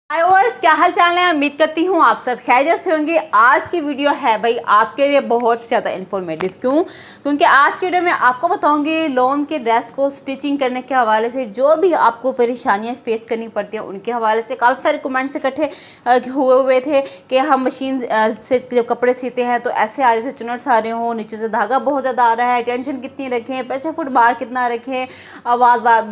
हाय viewers, क्या हाल चाल है। उम्मीद करती हूँ आप सब खैरियत से होंगे। आज की वीडियो है भाई आपके लिए बहुत ज़्यादा इन्फॉर्मेटिव। क्योंकि आज की वीडियो में आपको बताऊंगी लॉन के ड्रेस को स्टिचिंग करने के हवाले से जो भी आपको परेशानियाँ फेस करनी पड़ती हैं उनके हवाले से। काफ़ी सारे कमेंट्स इकट्ठे हुए थे कि हम मशीन से जब कपड़े सीते हैं तो ऐसे आ रहे से चुनट्स आ रहे हों, नीचे से धागा बहुत ज़्यादा आ रहा है, टेंशन कितनी रखें, प्रेशर फुट बाहर कितना रखें,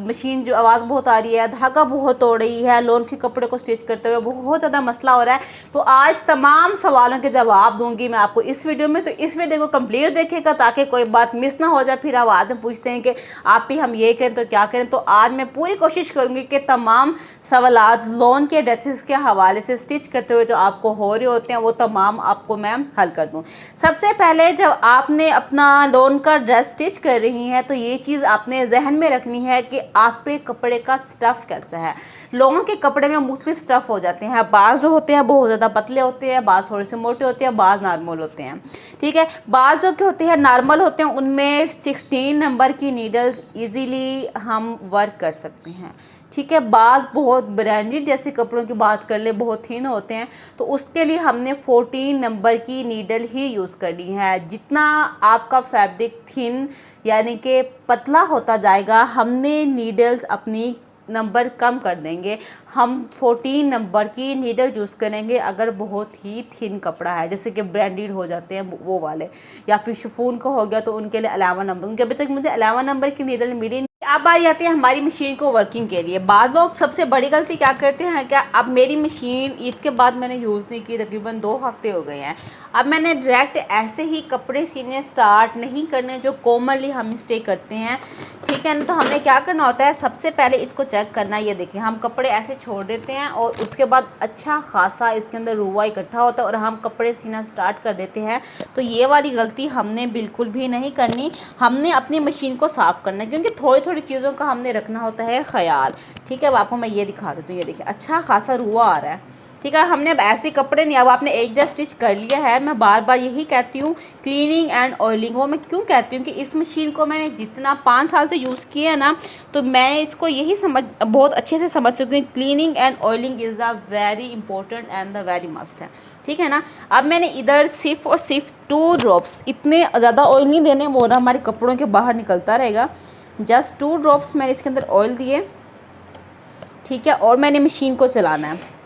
मशीन जो आवाज़ बहुत आ रही है, धागा बहुत तोड़ रही है, लॉन के कपड़े को स्टिच करते हुए बहुत ज़्यादा मसला हो रहा है। तो आज तमाम सवालों के जवाब दूंगी मैं आपको इस वीडियो में। तो इस वीडियो को कंप्लीट देखिएगा ताकि कोई बात मिस ना हो जाए। फिर आप बाद में पूछते हैं कि आप भी हम ये करें तो क्या करें। तो आज मैं पूरी कोशिश करूंगी कि तमाम सवालात लॉन के ड्रेसेस के हवाले से स्टिच करते हुए जो आपको हो रहे होते हैं वो तमाम आपको मैं हल कर दूँ। सबसे पहले जब आपने अपना लॉन का ड्रेस स्टिच कर रही हैं तो ये चीज़ आपने जहन में रखनी है कि आप पे कपड़े का स्टफ़ कैसा है। लॉन के कपड़े में मुख्तलिफ स्टफ़ हो जाते हैं। बाज़ जो होते हैं बहुत ज़्यादा पतले होते हैं, बाज़ थोड़े से मोटे होते हैं, बाज़ नॉर्मल होते हैं। ठीक है, बाज़ जो के होते हैं नॉर्मल होते हैं उनमें 16 नंबर की नीडल्स इजीली हम वर्क कर सकते हैं। ठीक है, बाज़ बहुत ब्रांडेड जैसे कपड़ों की बात कर ले बहुत थिन होते हैं तो उसके लिए हमने 14 नंबर की नीडल ही यूज़ करनी है। जितना आपका फैब्रिक थिन यानी कि पतला होता जाएगा हमने नीडल्स अपनी नंबर कम कर देंगे। हम 14 नंबर की नीडल यूज़ करेंगे अगर बहुत ही थिन कपड़ा है जैसे कि ब्रांडेड हो जाते हैं वो वाले, या फिर शिफॉन का हो गया तो उनके लिए 11 नंबर, क्योंकि अभी तक मुझे 11 नंबर की नीडल मिली। अब आ जाती है हमारी मशीन को वर्किंग के लिए। बाज़ लोग सबसे बड़ी गलती क्या करते हैं, क्या अब मेरी मशीन ईद के बाद मैंने यूज़ नहीं की, तकरीबन 2 हफ्ते हो गए हैं। अब मैंने डायरेक्ट ऐसे ही कपड़े सीने स्टार्ट नहीं करने जो कॉमनली हम मिस्टेक करते हैं। ठीक है ना, तो हमने क्या करना होता है, सबसे पहले इसको चेक करना है। ये देखिए हम कपड़े ऐसे छोड़ देते हैं और उसके बाद अच्छा खासा इसके अंदर रुआ इकट्ठा होता है और हम कपड़े सीना स्टार्ट कर देते हैं। तो ये वाली गलती हमने बिल्कुल भी नहीं करनी। हमने अपनी मशीन को साफ़ करना है क्योंकि थोड़ी थोड़ी चीज़ों का हमने रखना होता है ख्याल। ठीक है, अब आपको मैं ये दिखा देती हूँ। ये देखिए अच्छा खासा रुआ आ रहा है। ठीक है, हमने अब ऐसे कपड़े नहीं, अब आपने एक ड्रेस स्टिच कर लिया है। मैं बार बार यही कहती हूँ क्लीनिंग एंड ऑयलिंग। वो मैं क्यों कहती हूँ कि इस मशीन को मैंने जितना 5 साल से यूज़ किया है ना तो मैं इसको यही बहुत अच्छे से समझ सकती हूँ। Cleaning and oiling is the very important and the very must है। ठीक है ना, अब मैंने इधर सिर्फ और सिर्फ 2 ड्रॉप्स, इतने ज़्यादा ऑयल नहीं देने, वो हमारे कपड़ों के बाहर निकलता रहेगा। जस्ट 2 ड्रॉप्स मैंने इसके अंदर ऑयल दिए। ठीक है, और मैंने मशीन को चलाना है।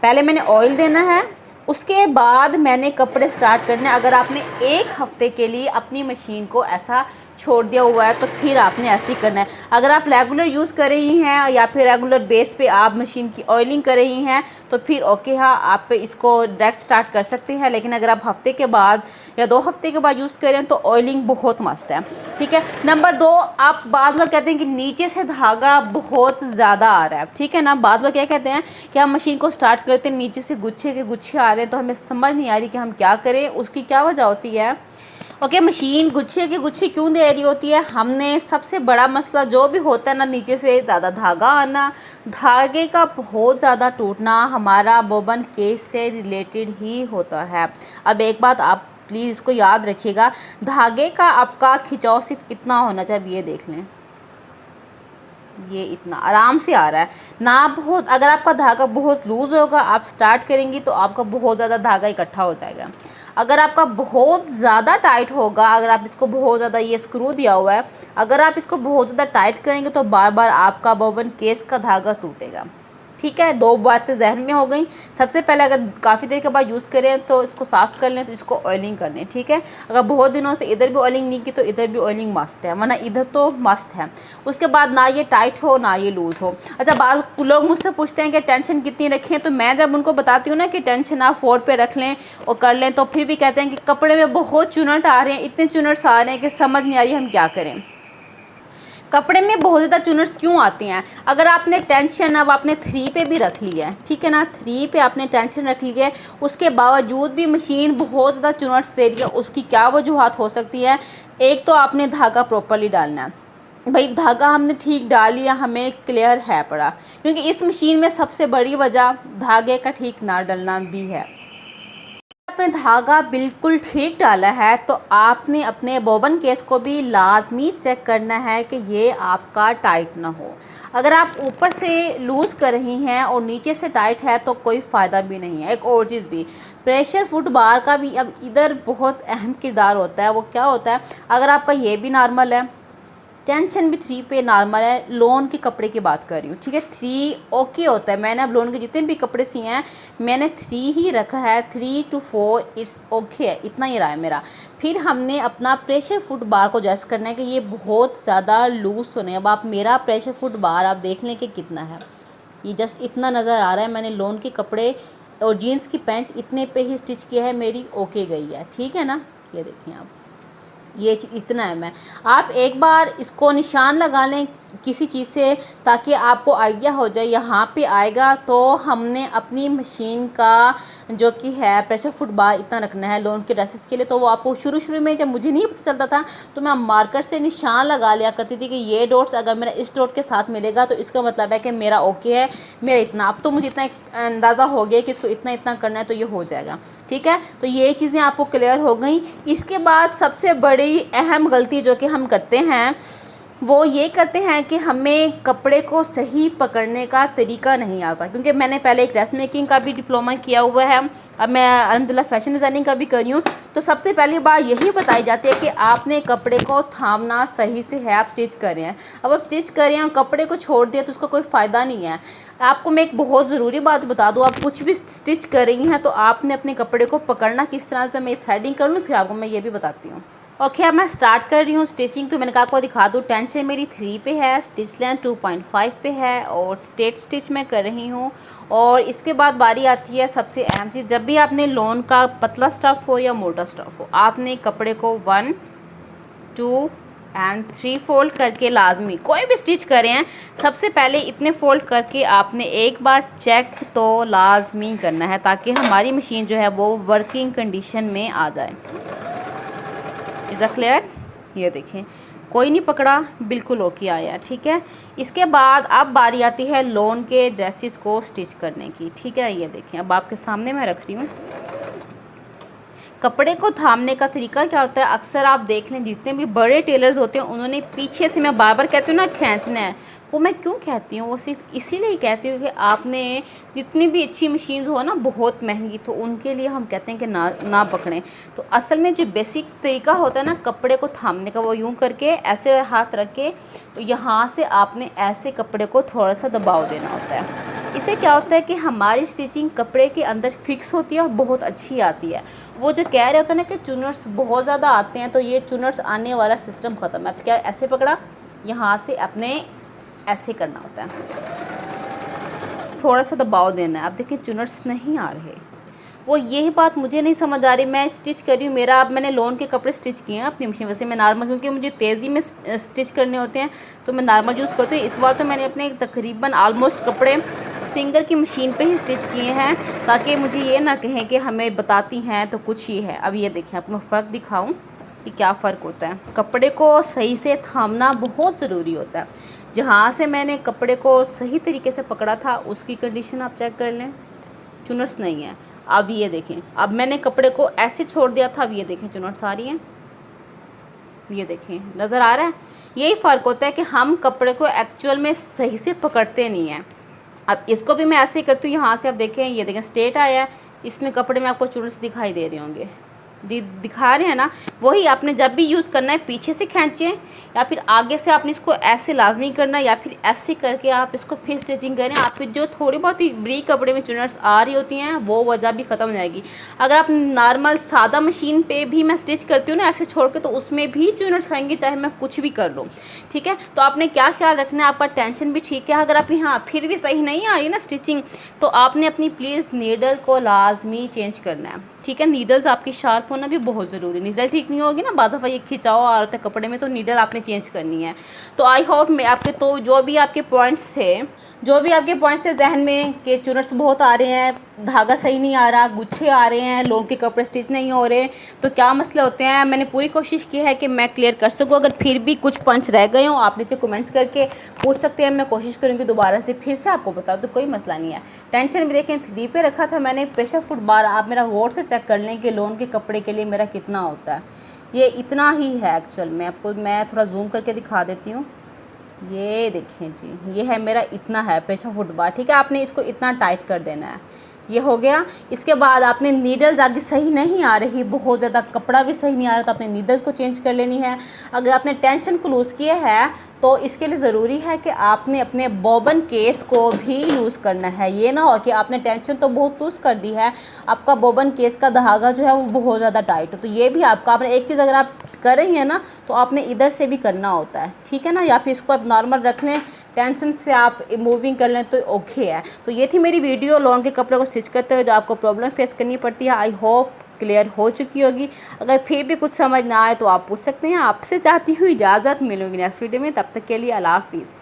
पहले मैंने ऑयल देना है, उसके बाद मैंने कपड़े स्टार्ट करने। अगर आपने 1 हफ़्ते के लिए अपनी मशीन को ऐसा छोड़ दिया हुआ है तो फिर आपने ऐसे ही करना है। अगर आप रेगुलर यूज़ कर रही हैं या फिर रेगुलर बेस पे आप मशीन की ऑयलिंग कर रही हैं तो फिर ओके, हाँ आप इसको डायरेक्ट स्टार्ट कर सकते हैं। लेकिन अगर आप हफ्ते के बाद या 2 हफ्ते के बाद यूज़ करें तो ऑयलिंग बहुत मस्ट है। ठीक है, नंबर 2, आप बाद लोग कहते हैं कि नीचे से धागा बहुत ज़्यादा आ रहा है। ठीक है ना, बाद लोग क्या कहते हैं कि हम मशीन को स्टार्ट करते हैं नीचे से गुच्छे के गुच्छे आ रहे हैं तो हमें समझ नहीं आ रही कि हम क्या करें। उसकी क्या वजह होती है? ओके, मशीन गुच्छे के गुच्छे क्यों दे रही होती है? हमने सबसे बड़ा मसला जो भी होता है ना, नीचे से ज़्यादा धागा आना, धागे का बहुत ज़्यादा टूटना हमारा बोबन केस से रिलेटेड ही होता है। अब एक बात आप प्लीज़ इसको याद रखिएगा, धागे का आपका खिंचाव सिर्फ इतना होना चाहिए। ये देख लें, ये इतना आराम से आ रहा है ना बहुत। अगर आपका धागा बहुत लूज़ होगा, आप स्टार्ट करेंगी तो आपका बहुत ज़्यादा धागा इकट्ठा हो जाएगा। अगर आपका बहुत ज़्यादा टाइट होगा, अगर आप इसको बहुत ज़्यादा, ये स्क्रू दिया हुआ है, अगर आप इसको बहुत ज़्यादा टाइट करेंगे तो बार बार आपका बॉबन केस का धागा टूटेगा। ठीक है, 2 बातें जहन में हो गई। सबसे पहले अगर काफ़ी देर के बाद यूज़ करें तो इसको साफ़ कर लें, तो इसको ऑयलिंग कर लें। ठीक है, अगर बहुत दिनों से इधर भी ऑयलिंग नहीं की तो इधर भी ऑयलिंग मस्ट है, वरना इधर तो मस्ट है। उसके बाद ना ये टाइट हो ना ये लूज़ हो। अच्छा, बाद लोग मुझसे पूछते हैं कि टेंशन कितनी रखें, तो मैं जब उनको बताती हूँ ना कि टेंशन आप 4 पे रख लें और कर लें तो फिर भी कहते हैं कि कपड़े में बहुत चुनट आ रहे हैं, इतने चुनट्स आ रहे हैं कि समझ नहीं आ रही हम क्या करें। कपड़े में बहुत ज़्यादा चुनट्स क्यों आती हैं? अगर आपने टेंशन अब आपने 3 पे भी रख ली है, ठीक है ना, 3 पे आपने टेंशन रख ली है, उसके बावजूद भी मशीन बहुत ज़्यादा चुनट्स दे रही है। उसकी क्या वजूहत हो सकती है? एक तो आपने धागा प्रॉपरली डालना है। भाई धागा हमने ठीक डाल लिया, हमें क्लियर है पड़ा, क्योंकि इस मशीन में सबसे बड़ी वजह धागे का ठीक ना डलना भी है। आपने धागा बिल्कुल ठीक डाला है तो आपने अपने बोबन केस को भी लाजमी चेक करना है कि ये आपका टाइट ना हो। अगर आप ऊपर से लूज़ कर रही हैं और नीचे से टाइट है तो कोई फ़ायदा भी नहीं है। एक और चीज़ भी, प्रेशर फुट बार का भी अब इधर बहुत अहम किरदार होता है। वो क्या होता है, अगर आपका ये भी नॉर्मल है, टेंशन भी 3 पे नॉर्मल है, लोन के कपड़े की बात कर रही हूँ, ठीक है। 3 ओके होता है। मैंने अब लोन के जितने भी कपड़े सिए हैं मैंने 3 ही रखा है, 3 to 4 इट्स ओके है, इतना ही रहा है मेरा। फिर हमने अपना प्रेशर फुट बार को एडजस्ट करना है कि ये बहुत ज़्यादा लूज़ तो नहीं। अब आप मेरा प्रेशर फुट बार आप देख लें कि कितना है, ये जस्ट इतना नज़र आ रहा है। मैंने लोन के कपड़े और जीन्स की पैंट इतने पे ही स्टिच किया है, मेरी ओके गई है, ठीक है ना। ये देखें आप, ये इतना है। मैं आप एक बार इसको निशान लगा लें किसी चीज़ से ताकि आपको आइडिया हो जाए। यहाँ पे आएगा तो हमने अपनी मशीन का जो कि है प्रेशर फुट बार इतना रखना है लोन के ड्रेसेस के लिए। तो वो आपको शुरू में जब मुझे नहीं पता चलता था तो मैं मार्कर से निशान लगा लिया करती थी कि ये डॉट्स अगर मेरा इस डॉट के साथ मिलेगा तो इसका मतलब है कि मेरा ओके है, मेरा इतना। अब तो मुझे इतना अंदाज़ा हो गया कि इसको इतना इतना करना है तो ये हो जाएगा, ठीक है। तो ये चीज़ें आपको क्लियर हो गई। इसके बाद सबसे बड़ी अहम गलती जो कि हम करते हैं वो ये करते हैं कि हमें कपड़े को सही पकड़ने का तरीका नहीं आता। क्योंकि मैंने पहले एक ड्रेस मेकिंग का भी डिप्लोमा किया हुआ है, अब मैं अल्हम्दुलिल्लाह फ़ैशन डिज़ाइनिंग का भी कर रही हूँ। तो सबसे पहली बात यही बताई जाती है कि आपने कपड़े को थामना सही से है। आप स्टिच कर रहे हैं, अब आप स्टिच कर रहे हैं कपड़े को छोड़ दिया तो उसका कोई फ़ायदा नहीं है। आपको मैं एक बहुत ज़रूरी बात बता दूँ, आप कुछ भी स्टिच कर रही हैं तो आपने अपने कपड़े को पकड़ना किस तरह से। मैं थ्रेडिंग कर लूँ फिर आपको मैं ये भी बताती हूँ। ओके, अब मैं स्टार्ट कर रही हूँ स्टिचिंग। तो मैंने कहा आपको दिखा दूँ, टेंशन मेरी 3 पे है, स्टिच लेंथ 2.5 पे है और स्ट्रेट स्टिच मैं कर रही हूँ। और इसके बाद बारी आती है सबसे अहम चीज़। जब भी आपने लोन का पतला स्टफ़ हो या मोटा स्टफ़ हो, आपने कपड़े को 1, 2 एंड 3 फोल्ड करके लाजमी कोई भी स्टिच करें हैं, सबसे पहले इतने फोल्ड करके आपने एक बार चेक तो लाजमी करना है ताकि हमारी मशीन जो है वो वर्किंग कंडीशन में आ जाए। Is a clear? ये देखें कोई नहीं पकड़ा, बिल्कुल ओके आया, ठीक है। इसके बाद अब बारी आती है लोन के ड्रेसेस को स्टिच करने की, ठीक है। ये देखें अब आपके सामने मैं रख रही हूँ। कपड़े को थामने का तरीका क्या होता है, अक्सर आप देख लें जितने भी बड़े टेलर्स होते हैं उन्होंने पीछे से, मैं बार बार कहती हूँ ना खींचना है, वो मैं क्यों कहती हूँ, वो सिर्फ इसीलिए कहती हूँ कि आपने जितनी भी अच्छी मशीन्स हो ना बहुत महंगी, तो उनके लिए हम कहते हैं कि ना पकड़ें। तो असल में जो बेसिक तरीका होता है ना कपड़े को थामने का, वो यूँ करके ऐसे हाथ रख के तो यहाँ से आपने ऐसे कपड़े को थोड़ा सा दबाव देना होता है। इससे क्या होता है कि हमारी स्टिचिंग कपड़े के अंदर फिक्स होती है और बहुत अच्छी आती है। वो जो कह रहे होते हैं ना कि चुनर्स बहुत ज़्यादा आते हैं, तो ये चुनर्स आने वाला सिस्टम ख़त्म है। अब क्या ऐसे पकड़ा, यहाँ से अपने ऐसे करना होता है, थोड़ा सा दबाव देना है। अब देखिए चुनर्स नहीं आ रहे, वो यही बात मुझे नहीं समझ आ रही। मैं स्टिच कर रही हूँ, मेरा अब मैंने लोन के कपड़े स्टिच किए हैं अपनी मशीन। वैसे मैं नॉर्मल, क्योंकि मुझे तेज़ी में स्टिच करने होते हैं तो मैं नॉर्मल यूज़ करती हूँ। इस बार तो मैंने अपने तकरीबन आलमोस्ट कपड़े सिंगर की मशीन पे ही स्टिच किए हैं ताकि मुझे ये ना कहें कि हमें बताती हैं तो कुछ ही है। अब ये देखें, आपको मैं फ़र्क दिखाऊँ कि क्या फ़र्क होता है। कपड़े को सही से थामना बहुत ज़रूरी होता है। जहाँ से मैंने कपड़े को सही तरीके से पकड़ा था उसकी कंडीशन आप चेक कर लें, चुनर्स नहीं है। अब ये देखें, अब मैंने कपड़े को ऐसे छोड़ दिया था, अब ये देखें चुनर्स आ रही हैं, ये देखें नज़र आ रहा है। यही फ़र्क होता है कि हम कपड़े को एक्चुअल में सही से पकड़ते नहीं हैं। अब इसको भी मैं ऐसे ही करती हूँ, यहाँ से आप देखें, ये देखें स्ट्रेट आया है, इसमें कपड़े में आपको चुनर्स दिखाई दे रहे होंगे, दिखा रहे हैं ना। वही आपने जब भी यूज़ करना है पीछे से खींचें या फिर आगे से आपने इसको ऐसे लाजमी करना है या फिर ऐसे करके आप इसको फिर स्टिचिंग करें। आपकी जो थोड़ी बहुत ही ब्रीक कपड़े में चुनर्स आ रही होती हैं वो वजह भी ख़त्म हो जाएगी। अगर आप नॉर्मल सादा मशीन पे भी मैं स्टिच करती हूँ ना ऐसे छोड़ के, तो उसमें भी चुनर्स आएंगे चाहे मैं कुछ भी कर लूँ, ठीक है। तो आपने क्या ख्याल रखना है, आपका टेंशन भी ठीक है। अगर आप यहाँ फिर भी सही नहीं आ रही ना स्टिचिंग, तो आपने अपनी प्लीज़ नीडल को लाजमी चेंज करना है, ठीक है। नीडल्स आपकी शार्प होना भी बहुत ज़रूरी है। नीडल ठीक नहीं होगी ना, बाज़ दफ़ा ये खिंचाव आ रहा है कपड़े में, तो नीडल आपने चेंज करनी है। तो आई होप मैं आपके, तो जो भी आपके पॉइंट्स थे जो भी आपके पॉइंट्स थे जहन में कि चुनट्स बहुत आ रहे हैं, धागा सही नहीं आ रहा, गुच्छे आ रहे हैं, लोन के कपड़े स्टिच नहीं हो रहे, तो क्या मसले होते हैं, मैंने पूरी कोशिश की है कि मैं क्लियर कर सकूं। अगर फिर भी कुछ पॉइंट्स रह गए हों आप नीचे कमेंट्स करके पूछ सकते हैं, मैं कोशिश करूँगी दोबारा से फिर से आपको बता दूँ, कोई मसला नहीं है। टेंशन भी देखें 3 पे रखा था मैंने, प्रेशर फुट बार आप मेरा गौर से चेक कर लें कि लोन के कपड़े के लिए मेरा कितना होता है। ये इतना ही है एक्चुअल में, आपको मैं थोड़ा जूम करके दिखा देती हूँ। ये देखें जी, ये है मेरा, इतना है प्रेशर फुट बार, ठीक है। आपने इसको इतना टाइट कर देना है, ये हो गया। इसके बाद आपने नीडल्स आगे सही नहीं आ रही, बहुत ज़्यादा कपड़ा भी सही नहीं आ रहा, तो आपने नीडल्स को चेंज कर लेनी है। अगर आपने टेंशन को लूज़ किया है तो इसके लिए ज़रूरी है कि आपने अपने बॉबन केस को भी लूज़ करना है। ये ना हो कि आपने टेंशन तो बहुत लूज़ कर दी है, आपका बॉबन केस का धागा जो है वो बहुत ज़्यादा टाइट हो, तो ये भी आपका, आपने एक चीज़ अगर आप कर रही हैं ना तो आपने इधर से भी करना होता है, ठीक है ना। या फिर इसको आप नॉर्मल रख लें, टेंशन से आप मूविंग कर लें तो ओके है। तो ये थी मेरी वीडियो लोन के कपड़े को स्टिच करते हुए जो आपको प्रॉब्लम फेस करनी पड़ती है। आई होप क्लियर हो चुकी होगी। अगर फिर भी कुछ समझ ना आए तो आप पूछ सकते हैं। आपसे चाहती हूँ इजाज़त, मिलूंगी नेक्स्ट वीडियो में, तब तक के लिए अल्लाह हाफिज़।